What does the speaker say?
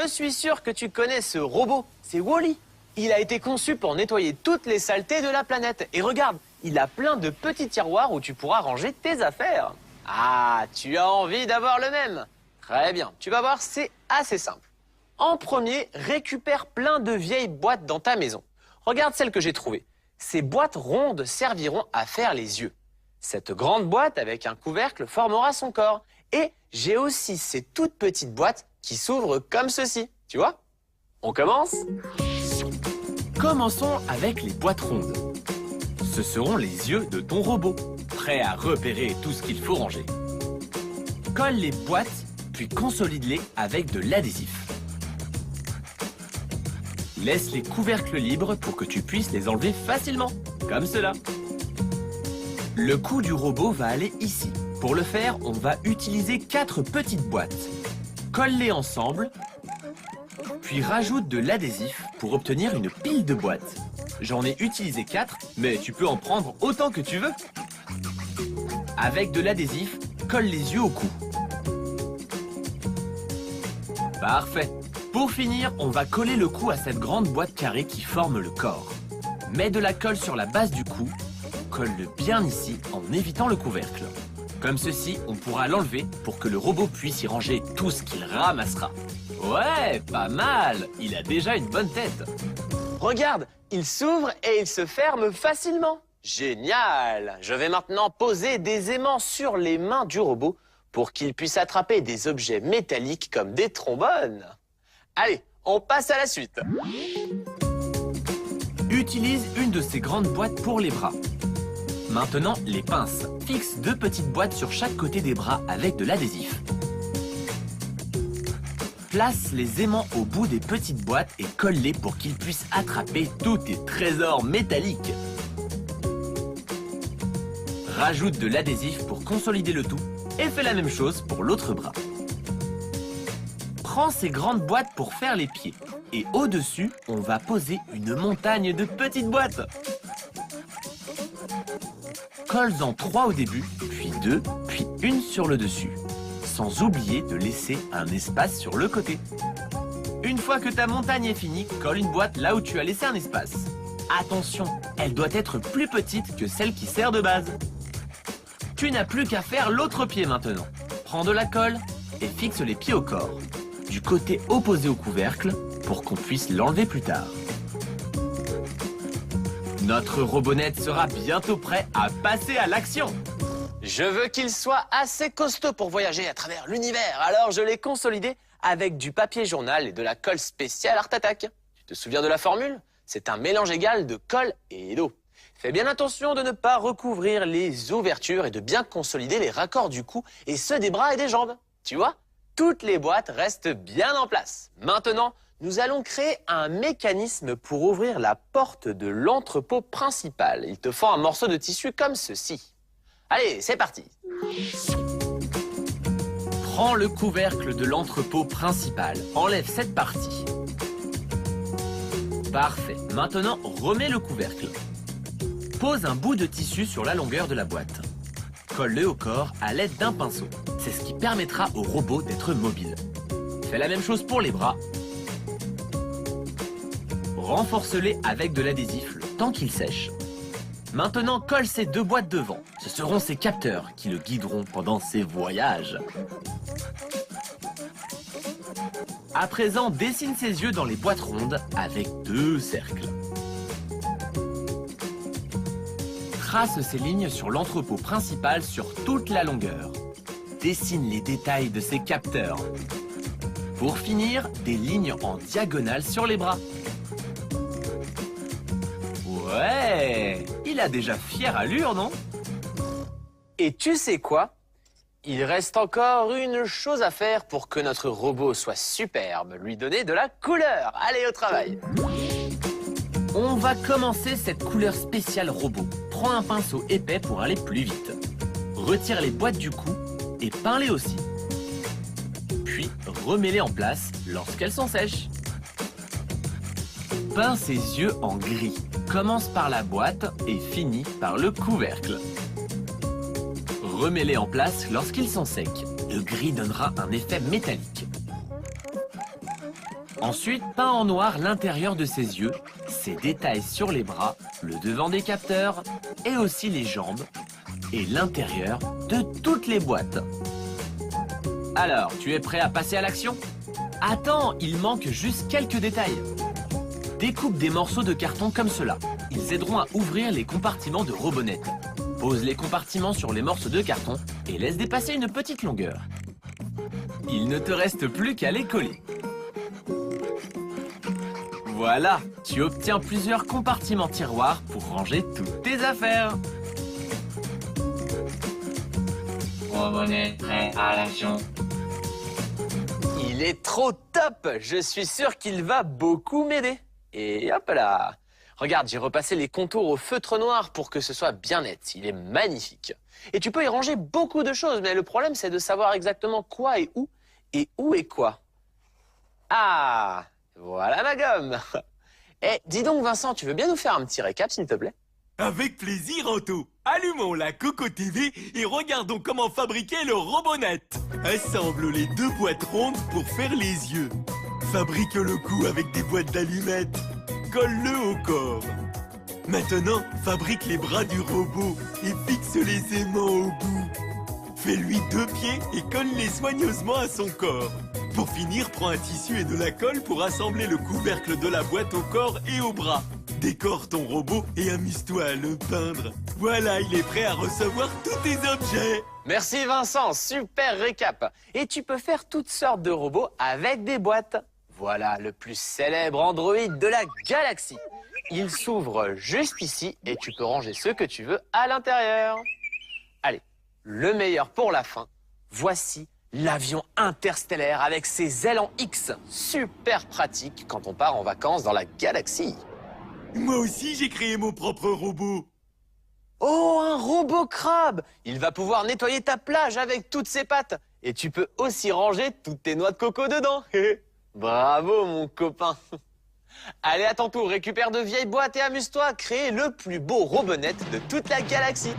Je suis sûr que tu connais ce robot, c'est Wall-E. Il a été conçu pour nettoyer toutes les saletés de la planète. Et regarde, il a plein de petits tiroirs où tu pourras ranger tes affaires. Ah, tu as envie d'avoir le même? Très bien, tu vas voir, c'est assez simple. En premier, récupère plein de vieilles boîtes dans ta maison. Regarde celle que j'ai trouvée. Ces boîtes rondes serviront à faire les yeux. Cette grande boîte avec un couvercle formera son corps. Et j'ai aussi ces toutes petites boîtes qui s'ouvrent comme ceci. Tu vois? On commence? Commençons avec les boîtes rondes. Ce seront les yeux de ton robot, prêts à repérer tout ce qu'il faut ranger. Colle les boîtes, puis consolide-les avec de l'adhésif. Laisse les couvercles libres pour que tu puisses les enlever facilement, comme cela. Le cou du robot va aller ici. Pour le faire, on va utiliser 4 petites boîtes. Colle-les ensemble, puis rajoute de l'adhésif pour obtenir une pile de boîtes. J'en ai utilisé 4, mais tu peux en prendre autant que tu veux. Avec de l'adhésif, colle les yeux au cou. Parfait. Pour finir, on va coller le cou à cette grande boîte carrée qui forme le corps. Mets de la colle sur la base du cou, colle-le bien ici en évitant le couvercle. Comme ceci, on pourra l'enlever pour que le robot puisse y ranger tout ce qu'il ramassera. Ouais, pas mal. Il a déjà une bonne tête. Regarde, il s'ouvre et il se ferme facilement. Génial! Je vais maintenant poser des aimants sur les mains du robot pour qu'il puisse attraper des objets métalliques comme des trombones. Allez, on passe à la suite. Utilise une de ces grandes boîtes pour les bras. Maintenant, les pinces. Fixe 2 petites boîtes sur chaque côté des bras avec de l'adhésif. Place les aimants au bout des petites boîtes et colle-les pour qu'ils puissent attraper tous tes trésors métalliques. Rajoute de l'adhésif pour consolider le tout et fais la même chose pour l'autre bras. Prends ces grandes boîtes pour faire les pieds et au-dessus, on va poser une montagne de petites boîtes. Colle-en 3 au début, puis 2, puis une sur le dessus. Sans oublier de laisser un espace sur le côté. Une fois que ta montagne est finie, colle une boîte là où tu as laissé un espace. Attention, elle doit être plus petite que celle qui sert de base. Tu n'as plus qu'à faire l'autre pied maintenant. Prends de la colle et fixe les pieds au corps, du côté opposé au couvercle, pour qu'on puisse l'enlever plus tard. Notre robonette sera bientôt prêt à passer à l'action. Je veux qu'il soit assez costaud pour voyager à travers l'univers, alors je l'ai consolidé avec du papier journal et de la colle spéciale Art Attack. Tu te souviens de la formule? C'est un mélange égal de colle et d'eau. Fais bien attention de ne pas recouvrir les ouvertures et de bien consolider les raccords du cou et ceux des bras et des jambes. Tu vois? Toutes les boîtes restent bien en place. Maintenant, nous allons créer un mécanisme pour ouvrir la porte de l'entrepôt principal. Il te faut un morceau de tissu comme ceci. Allez, c'est parti. Prends le couvercle de l'entrepôt principal. Enlève cette partie. Parfait. Maintenant, remets le couvercle. Pose un bout de tissu sur la longueur de la boîte. Colle-le au corps à l'aide d'un pinceau. C'est ce qui permettra au robot d'être mobile. Fais la même chose pour les bras. Renforce-les avec de l'adhésif le temps qu'ils sèchent. Maintenant, colle ces 2 boîtes devant. Ce seront ces capteurs qui le guideront pendant ses voyages. À présent, dessine ses yeux dans les boîtes rondes avec 2 cercles. Trace ces lignes sur l'entrepôt principal sur toute la longueur. Dessine les détails de ces capteurs. Pour finir, des lignes en diagonale sur les bras. Ouais, il a déjà fière allure, non? Et tu sais quoi? Il reste encore une chose à faire pour que notre robot soit superbe, lui donner de la couleur. Allez, au travail! On va commencer cette couleur spéciale robot. Prends un pinceau épais pour aller plus vite. Retire les boîtes du cou et peins-les aussi. Puis, remets-les en place lorsqu'elles sont sèches. Peins ses yeux en gris. Commence par la boîte et finit par le couvercle. Remets-les en place lorsqu'ils sont secs. Le gris donnera un effet métallique. Ensuite, peins en noir l'intérieur de ses yeux, ses détails sur les bras, le devant des capteurs et aussi les jambes et l'intérieur de toutes les boîtes. Alors, tu es prêt à passer à l'action? Attends, il manque juste quelques détails. Découpe des morceaux de carton comme cela. Ils aideront à ouvrir les compartiments de Robonette. Pose les compartiments sur les morceaux de carton et laisse dépasser une petite longueur. Il ne te reste plus qu'à les coller. Voilà, tu obtiens plusieurs compartiments tiroirs pour ranger toutes tes affaires. Robonette prêt à l'action. Il est trop top! Je suis sûr qu'il va beaucoup m'aider. Et hop là! Regarde, j'ai repassé les contours au feutre noir pour que ce soit bien net. Il est magnifique. Et tu peux y ranger beaucoup de choses, mais le problème, c'est de savoir exactement quoi et où est quoi. Ah! Voilà ma gomme! Eh, dis donc Vincent, tu veux bien nous faire un petit récap, s'il te plaît? Avec plaisir, Anto. Allumons la Coco TV et regardons comment fabriquer le Robonette. Assemble les deux boîtes rondes pour faire les yeux. Fabrique le cou avec des boîtes d'allumettes. Colle-le au corps. Maintenant, fabrique les bras du robot et fixe les aimants au bout. Fais-lui 2 pieds et colle-les soigneusement à son corps. Pour finir, prends un tissu et de la colle pour assembler le couvercle de la boîte au corps et aux bras. Décore ton robot et amuse-toi à le peindre. Voilà, il est prêt à recevoir tous tes objets. Merci Vincent, super récap. Et tu peux faire toutes sortes de robots avec des boîtes. Voilà le plus célèbre Android de la galaxie. Il s'ouvre juste ici et tu peux ranger ce que tu veux à l'intérieur. Allez, le meilleur pour la fin. Voici l'avion interstellaire avec ses ailes en X. Super pratique quand on part en vacances dans la galaxie. Moi aussi, j'ai créé mon propre robot. Oh, un robot crabe! Il va pouvoir nettoyer ta plage avec toutes ses pattes. Et tu peux aussi ranger toutes tes noix de coco dedans. Bravo, mon copain. Allez, à ton tour, récupère de vieilles boîtes et amuse-toi à créer le plus beau Robonette de toute la galaxie.